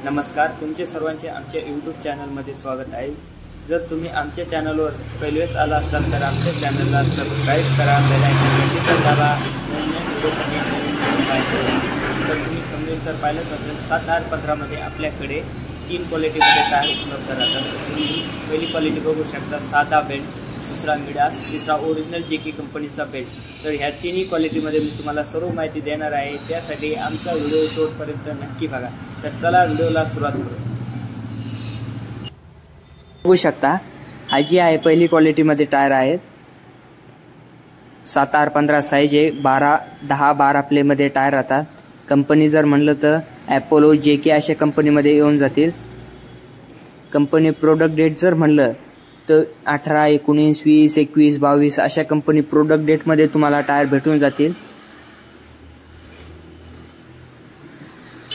नमस्कार, तुमचे सर्वांचे आमच्या यूट्यूब चॅनलमध्ये स्वागत आहे। जर तुम्ही आमच्या चॅनलवर पहिलेच आला असाल तर आमच्या चॅनलला सबस्क्राईब करा, बेल आयकॉन दाबा। तर तुम्ही कमेंट तर पाहिलंच असेल 7R15 मध्ये आपल्याकडे 3 क्वालिटीमध्ये टायर उपलब्ध राहतात। तुम्ही पहिली क्वालिटी बघू शकता, साधा बेल्ट, दुसरा मिडास, तिसरा ओरिजिनल जेके कंपनीचा बेल्ट। तर ह्या तिन्ही क्वालिटीमध्ये मी तुम्हाला सर्व माहिती देणार आहे, त्यासाठी आमचा व्हिडिओ शेवटपर्यंत नक्की बघा। तर चला व्हिडिओला सुरुवात करू। बघू शकता, हा जी आहे पहिली क्वालिटीमध्ये टायर आहेत। 7R15 साइज आहे, 10-12 प्लेमध्ये टायर राहतात। कंपनी जर म्हणलं तर अपोलो, जेके अशा कंपनीमध्ये येऊन जातील। कंपनी प्रोडक्ट डेट जर म्हणलं तर 18, 19, 20, 21, 22 अशा कंपनी प्रोडक्ट डेटमध्ये तुम्हाला टायर भेटून जातील।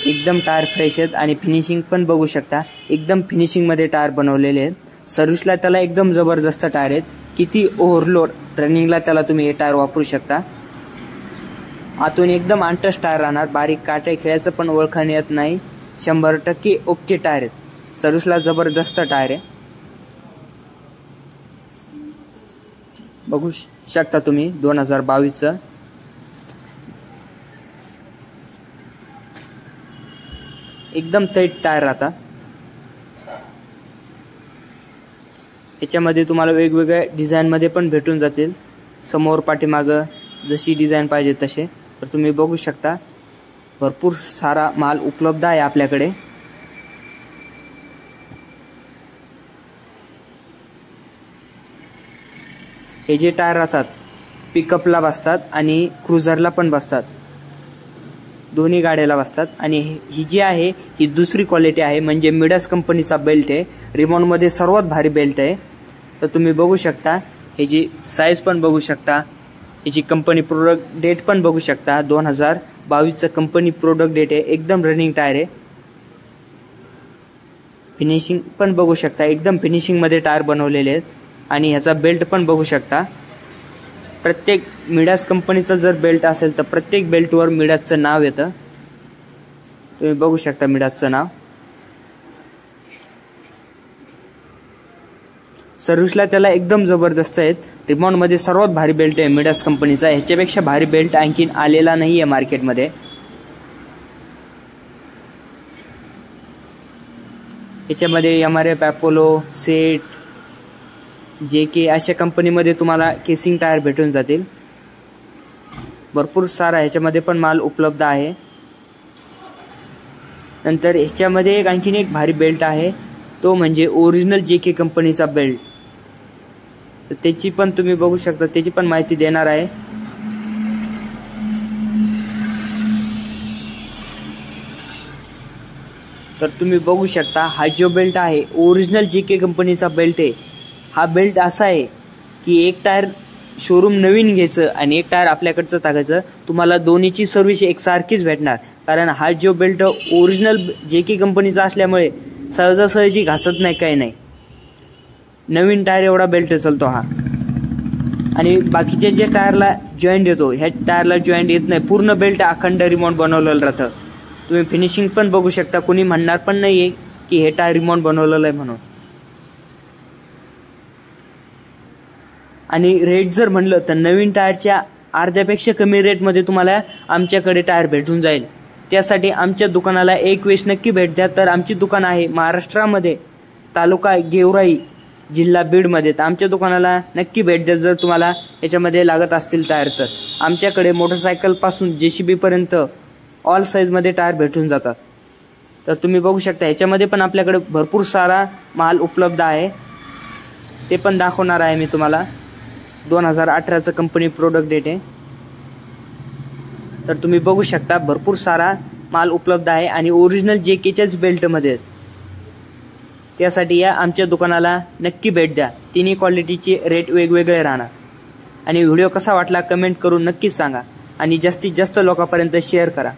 एकदम टायर फ्रेश आहेत आणि फिनिशिंग पण बघू शकता, एकदम फिनिशिंगमध्ये टायर बनवलेले आहेत। सर्व्हिसला त्याला एकदम जबरदस्त टायर आहेत। किती ओव्हरलोड रनिंगला त्याला तुम्ही हे टायर वापरू शकता। आतून एकदम अनटच टायर राहणार, बारीक काटे खेळायचं पण ओळखण येत नाही। 100% ओके टायर आहेत। सर्व्हिसला जबरदस्त टायर आहे, बघू शकता तुम्ही। 2022चं एकदम टाईट टायर राहतात। याच्यामध्ये तुम्हाला वेगवेगळ्या डिझाइन मध्ये पण भेटून जातील, समोर पाठीमागं जशी डिझाइन पाहिजे तसे। तर तुम्ही बघू शकता, भरपूर सारा माल उपलब्ध आहे आपल्याकडे। हे जे टायर राहतात पिकअपला बसतात आणि क्रुझरला पण बसतात, दोन्ही गाड्याला बसतात। आणि ही जी आहे ही दुसरी क्वालिटी आहे, म्हणजे मिडास कंपनीचा बेल्ट आहे। रिमॉन मध्ये सर्वात भारी बेल्ट आहे। तर तुम्ही बघू शकता, ह्याची साईज पण बघू शकता, ह्याची कंपनी प्रोडक्ट डेट पण बघू शकता। 2022चं कंपनी प्रोडक्ट डेट आहे। एकदम रनिंग टायर आहे। फिनिशिंग पण बघू शकता, एकदम फिनिशिंग मध्ये टायर बनवलेले आहेत। आणि ह्याचा बेल्ट पण बघू शकता। प्रत्येक मिडास कंपनीचा जर बेल्ट असेल तर प्रत्येक बेल्टवर मिडासचं नाव येतं। तुम्ही बघू शकता मिडासचं नाव। सर्व्हिसला त्याला एकदम जबरदस्त आहेत। रिमॉन मध्ये सर्वात भारी बेल्ट आहे मिडास कंपनीचा। ह्याच्यापेक्षा भारी बेल्ट आणखीन आलेला नाहीये मार्केटमध्ये। याच्यामध्ये MRF, अपोलो, सेट, जेके अशा कंपनीमध्ये तुम्हाला केसिंग टायर भेटून जातील। भरपूर सारा ह्याच्यामध्ये पण माल उपलब्ध आहे। नंतर ह्याच्यामध्ये आणखीन एक भारी बेल्ट आहे, तो म्हणजे ओरिजिनल जेके कंपनीचा बेल्ट। तर त्याची पण तुम्ही बघू शकता, त्याची पण माहिती देणार आहे। तर तुम्ही बघू शकता, हा जो बेल्ट आहे ओरिजिनल जेके कंपनीचा बेल्ट आहे। हा बेल्ट असा आहे की एक टायर शोरूम नवीन घ्यायचं आणि एक टायर आपल्याकडचं टाकायचं, तुम्हाला दोन्हीची सर्व्हिस एकसारखीच भेटणार। कारण हा जो बेल्ट ओरिजिनल जेके कंपनीचा असल्यामुळे सहजासहजी घासत नाही, काही नाही। नवीन टायर एवढा बेल्ट चालतो हा। आणि बाकीच्या जे टायरला जॉईंट येतो, ह्या टायरला जॉईंट येत नाही। पूर्ण बेल्ट अखंड रिमॉन बनवलेलं राहतं। तुम्ही फिनिशिंग पण बघू शकता, कोणी म्हणणार पण नाहीये की हे टायर रिमॉन बनवलेलं आहे म्हणून। आणि रेट जर म्हणलं तर नवीन टायरच्या अर्ध्यापेक्षा कमी रेटमध्ये तुम्हाला आमच्याकडे टायर भेटून जाईल। त्यासाठी आमच्या दुकानाला एक वेळेस नक्की भेट द्या। तर आमची दुकान आहे महाराष्ट्रामध्ये, तालुका गेवराई, जिल्हा बीडमध्ये। तर आमच्या दुकानाला नक्की भेट द्या जर तुम्हाला याच्यामध्ये लागत असतील टायर। तर आमच्याकडे मोटरसायकल पासून JCB पर्यंत ऑल साईजमध्ये टायर भेटून जातात। तर तुम्ही बघू शकता, ह्याच्यामध्ये पण आपल्याकडे भरपूर सारा माल उपलब्ध आहे, ते पण दाखवणार आहे मी तुम्हाला। 2018चं कंपनी प्रोडक्ट डेट आहे। तर तुम्ही बघू शकता, भरपूर सारा माल उपलब्ध आहे आणि ओरिजिनल जेकेच्याच बेल्टमध्ये। त्यासाठी या आमच्या दुकानाला नक्की भेट द्या। तिन्ही क्वालिटीचे रेट वेगवेगळे राहणार। आणि व्हिडिओ कसा वाटला कमेंट करून नक्कीच सांगा आणि जास्तीत जास्त लोकांपर्यंत शेअर करा।